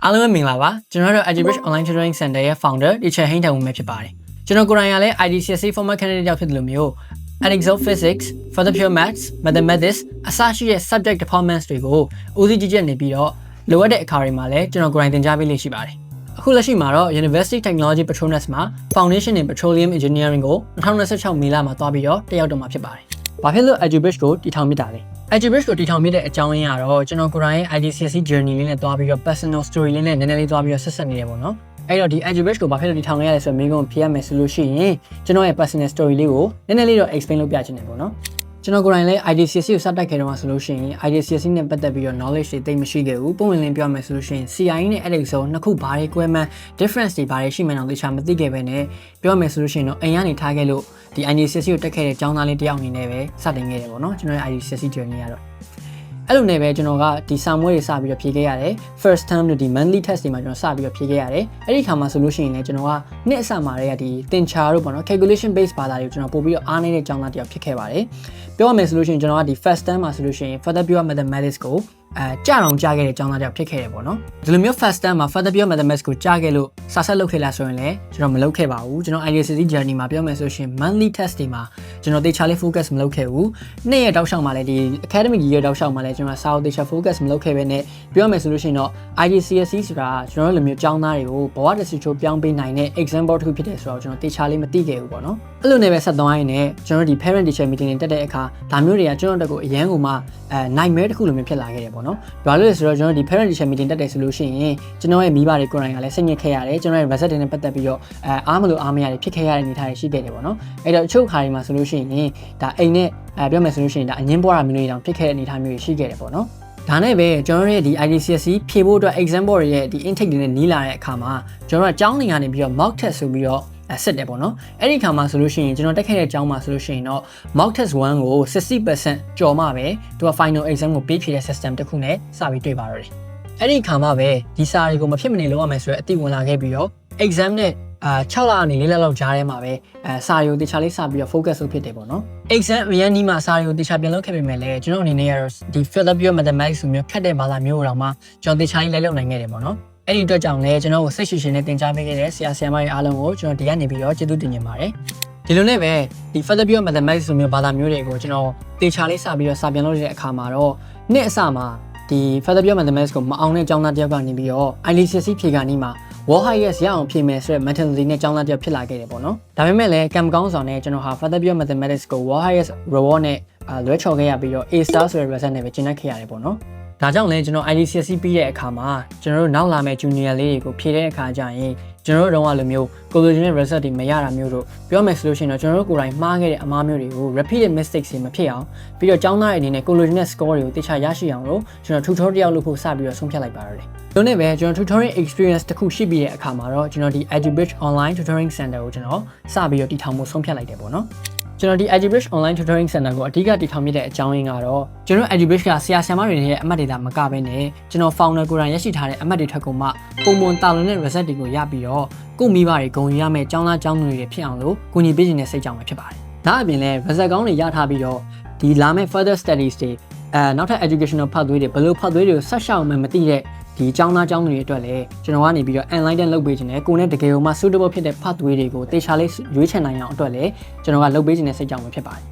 အားလုံးပဲမင်္ဂလာပါကျွန်တော်တို့ Education Online Tutoring Center ရဲ့ founder teacher ဟိန်းတန်ဦးပဲဖြစ်ပါတယ်ကျွန်တော်ကိုယ်တိုင်ကလည်း IDCSE former candidate ရောက်ဖြစ်တယ်လို့မျိုး Excel Physics, Further Pure Maths, Mathematics အစရှိတဲ့ subject performance တွေကိုဦးစီးကြီးကြပ်နေပြီးတော့လိုအပ်တဲ့အခါတွေမှာလည်းကျွန်တော်ကိုယ်တိုင်သင်ကြားပေးလေ့ရှိပါတယ်အခုလက်ရှိမှာတော့ University Technology Petronas မှာ Foundation in Petroleum Engineering ကို2026မေလမှာသွားပြီးတော့တက်ရောက်တော့မှာဖြစ်ပါတယ်ဘာဖြစ်လို့ EduBridge ကိုတည်ထောင်မိတာလဲEduBridge ကိုတည်ထောင်မိတဲ့အကြောင်းရင်းကတော့ကျွန်တော်ကိုယ်တိုင်ရဲ့ IDCSE journey လေးနဲ့သွားပြီးတော့ personal story လေးနဲ့နည်းနည်းလေးသွားပြီးတော့ဆက်ဆက်နေတယ်ပေါ့နော်အဲ့တော့ဒီ EduBridge ကိုဘာဖြစ်လို့တည်ထောင်ရလဲဆိုတော့မိကုံဖြေရမယ်ဆိုလို့ရှိရင်ကျွန်တော်ရဲ့ personal story လေးကိုနည်းနည်းလေးတော့ explain လုပ်ပြချင်တယ်ပေါ့နော်ကျွန်တော်ကိုယ်တိုင်လည်း IDCSE ကိုစတက်ခဲ့တော့မှဆိုလို့ရှိရင် IDCSE နဲ့ပတ်သက်ပြီးတော့ knowledge တွေသိမရှိခဲ့ဘူးပုံဝင်လင်းပြောမယ်ဆိုလို့ရှိရင် CIE နဲ့ Excel နှစ်ခုဘာတွေကွဲမှန်း difference တွေဘာတွေရှိမှန်းတော့သိချာမသိခဲ့ပဲနဲ့ပြောမယ်ဆိုလို့ရှိရင်တော့အိမ်ကနေထားခဲ့လို့ဒီ IDCSE ကိုတက်ခဲ့တဲ့ကျောင်းသားလေးတယောက်အနေနဲ့ပဲစတင်ခဲ့တယ်ပေါ့နော်ကျွန်တော်ရဲ့ IDCSE journey ကတော့အဲ့လိုနဲ့ပဲကျွန်တော်ကဒီစာမွေးတွေစပြီးတော့ဖြေခဲ့ရတယ် first term တို့ဒီ monthly test တွေမှာကျွန်တော်စပြီးတော့ဖြေခဲ့ရတယ်အဲ့ဒီခါမှာဆိုလို့ရှိရင်လည်းကျွန်တော်ကနှစ်အစမှာတည်းကဒီသင်္ချာတို့ပေါ့နော် calculation based ဘာသာတွေကိုကျွန်တော်ပို့ပြီးတော့အားနည်းတဲ့ကျောင်းသားတယောက်ဖြစ်ခဲ့ပါတယ်ပြောရမယ်ဆိုလို့ရှိရင်ကျွန်တော်ကဒီ first term မှာဆိုလို့ရှိရင် further pure mathematics ကိုကြာအောင်ကြားခဲ့တဲ့ကျောင်းသားတယောက်ဖြစ်ခဲ့တယ်ပေါ့နော်ဒီလိုမျိုး first term မှာ further pure mathematics ကိုကြားခဲ့လို့စာဆက်လုပ်ခဲ့လားဆိုရင်လည်းကျွန်တော်မလုပ်ခဲ့ပါဘူးကျွန်တော် IDCSE journey မှာပြောမယ်ဆိုရှင် monthly test တွေမှာကျွန်တော်တေချာလေး focus မလုပ်ခဲ့ဘူးနေ့ရက်တောက်လျှောက်မှာလည်းဒီ academic year တောက်လျှောက်မှာလည်းကျွန်တော်စာအုပ်တေချာ focus မလုပ်ခဲ့ပဲနဲ့ပြောမယ်ဆိုလို့ရှိရင်တော့ IDCSE ဆိုတာကျွန်တော်တို့လိုမျိုးကျောင်းသားတွေကိုဘဝတစ်စီချိုးပြောင်းပေးနိုင်တဲ့ exam board တစ်ခုဖြစ်တယ်ဆိုတော့ကျွန်တော်တေချာလေးမသိခဲ့ဘူးပေါ့နော်အဲ့လိုနဲ့ပဲဆက်သွားရင်းနဲ့ကျွန်တော်ဒီ parent teacher meeting တွေတက်တဲ့အခါဒါမျိုးတွေကကျွန်တော်တို့ကိုအရန်ကိုမှnightmare တစ်ခုလိုမျိုးဖြစ်လာခဲ့တယ်ပေါ့နော်ဘာလို့လဲဆိုတော့ကျွန်တော်ဒီ parent teacher meeting တက်တယ်ဆိုလို့ရှိရင်ကျွန်တော်ရဲ့မိဘတွေကိုယ်တိုင်ကလည်းစိတ်ညစ်ခဲ့ရတယ်ကျွန်တော်ရဲ့ result တွေနဲ့ပတ်သက်ပြီးတော့အားမလို့အားမရတွေဖြစ်ခဲ့ရတဲ့အနေအထားတွေရှိခဲ့တယ်ပေါ့နော်အဲ့တော့အချို့ခါတွေမှာဆိုလို့ရှိရင်ဒါအိမ်နဲ့ပြောမယ်ဆိုလို့ရှိရင်ဒါအငင်းပွားတာမျိုးတွေတောင်ဖြစ်ခဲ့တဲ့အနေအထားမျိုးတွေရှိခဲ့တယ်ပေါ့နော်ဒါနဲ့ပဲကျွန်တော်ရဲ့ဒီ IDCSE ဖြေဖို့အတွက် exam board ရဲ့ဒီ intake တွေနဲ့နီးလာတဲ့အခါမှာကျွန်တော်ကကျောင်းနေကနေပြီးတော့ mock test ဆိုပြီးတော့ဆက်တယ်ပေါ့နော်အဲ့ဒီခါမှာဆိုလို့ရှိရင်ကျွန်တော်တက်ခဲ့တဲ့ကျောင်းမှာဆိုလို့ရှိရင်တော့ mock test 1ကို 60% ကျော်မှပဲသူက final exam ကိုပေးဖြေတဲ့ system တစ်ခုနဲ့စပြီးတွေ့ပါတော့တယ်အဲ့ဒီခါမှာပဲဒီစာတွေကိုမဖြစ်မနေလုပ်ရမယ်ဆိုတော့အသိဝင်လာခဲ့ပြီးတော့ exam နဲ့6လကနေ4လလောက်ကြားထဲမှာပဲစာတွေကိုတေချာလေးစပြီးတော့ focus လုပ်ဖြစ်တယ်ပေါ့နော် exam အရင်ဒီမှာစာတွေကိုတေချာပြန်လုပ်ခဲ့ပေမဲ့လည်းကျွန်တော်အနေနဲ့ကတော့ဒီ further pure mathematics ဆိုမျိုးခက်တဲ့ဘာသာမျိုးတော့မှကျွန်တော်တေချာလေးလိုက်လုပ်နိုင်ခဲ့တယ်ပေါ့နော်အဲ့ဒီအတွက်ကြောင့်လည်းကျွန်တော်ကိုစိတ်ရှိရှိနဲ့သင်ကြားပေးခဲ့တဲ့ဆရာဆရာမတွေအားလုံးကိုကျွန်တော်ဒီကနေပြီးတော့ကျေးဇူးတင်နေပါတယ်ဒီလိုနဲ့ပဲဒီ further pure mathematics ဆိုမျိုးဘာသာမျိုးတွေကိုကျွန်တော်တေချာလေးစပြီးတော့စာပြန်လုပ်တဲ့အခါမှာတော့နှစ်အစမှာဒီ further pure mathematics ကိုမအောင်တဲ့ကျောင်းသားတယောက်ကနေပြီးတော့ IDCSE ဖြေခါနီးမှာ WHIS ရအောင်ဖြေမယ်ဆိုတဲ့ mentality နဲ့ကျောင်းသားတယောက်ဖြစ်လာခဲ့တယ်ပေါ့နော်ဒါပေမဲ့လည်းကံမကောင်းဆောင်နဲ့ကျွန်တော်ဟာ further pure mathematics ကို WHIS reward နဲ့လွဲချော်ခဲ့ရပြီးတော့ A star ဆိုတဲ့ result နဲ့ပဲကျင်းခဲ့ရတယ်ပေါ့နော်ဒါကြောင့်လည်းကျွန်တော် IDCSE ပြီးတဲ့အခါမှာကျွန်တော်တို့နောက်လာမဲ့ junior လေးတွေကိုဖြေတဲ့အခါကျရင်ကျွန်တော်တို့တော့လိုမျိုး collision နဲ့ result တွေမရတာမျိုးတို့ပြောမယ်ဆိုလို့ရှိရင်တော့ကျွန်တော်တို့ကိုယ်တိုင်မှားခဲ့တဲ့အမှားမျိုးတွေကို repeated mistakes တွေမဖြစ်အောင်ပြီးတော့ကျောင်းသားတွေအနေနဲ့ collision နဲ့ score တွေကိုတေချာရရှိအောင်လို့ကျွန်တော် tutorial လုပ်ဖို့စပြီးတော့ဆုံးဖြတ်လိုက်ပါတော့တယ်။ဒါနဲ့ပဲကျွန်တော် tutoring experience တစ်ခုရှိပြီးတဲ့အခါမှာတော့ကျွန်တော်ဒီ EduBridge Online Tutoring Center ကိုကျွန်တော်စပြီးတော့တည်ထောင်ဖို့ဆုံးဖြတ်လိုက်တယ်ပေါ့နော်ကျွန်တော်ဒီ EduBridge Online Tutoring Center ကိုအဓိကတည်ထောင်မိတဲ့အကြောင်းရင်းကတော့ကျွန်တော် EduBridge ကဆရာဆရာမတွေရဲ့အမှတ်တွေသာမကဘဲနဲ့ကျွန်တော် founder ကိုယ်တိုင်ရရှိထားတဲ့အမှတ်တွေထက်ကိုမှပုံမှန်တာလွန်တဲ့ result တွေကိုရပြီးတော့ကိုမိဘတွေဂုဏ်ယူရမယ့်ကျောင်းသားကျောင်းသူတွေဖြစ်အောင်လို့ကူညီပေးခြင်းနဲ့စိတ်ကြောင့်ပဲဖြစ်ပါတယ်။ဒါအပြင်လည်း result ကောင်းတွေရထားပြီးတော့ဒီလာမယ့် further studies တွေနောက်ထပ် educational ဖတ်သွေးတွေဘယ်လိုဖတ်သွေးတွေကိုဆက်ရှောက်မှမသိတဲ့ဒီကျောင်းသားကျောင်းသူတွေအတွက်လည်းကျွန်တော်ကနေပြီးတော့ enlighten လုပ်ပေးခြင်းနဲ့ကိုယ်နဲ့တကယ်ကိုမှ suitable ဖြစ်တဲ့ဖတ်သွေးတွေကိုတေချာလေးရွေးချယ်နိုင်အောင်အတွက်လည်းကျွန်တော်ကလုပ်ပေးခြင်းနဲ့စိတ်ကြောင့်ပဲဖြစ်ပါတယ်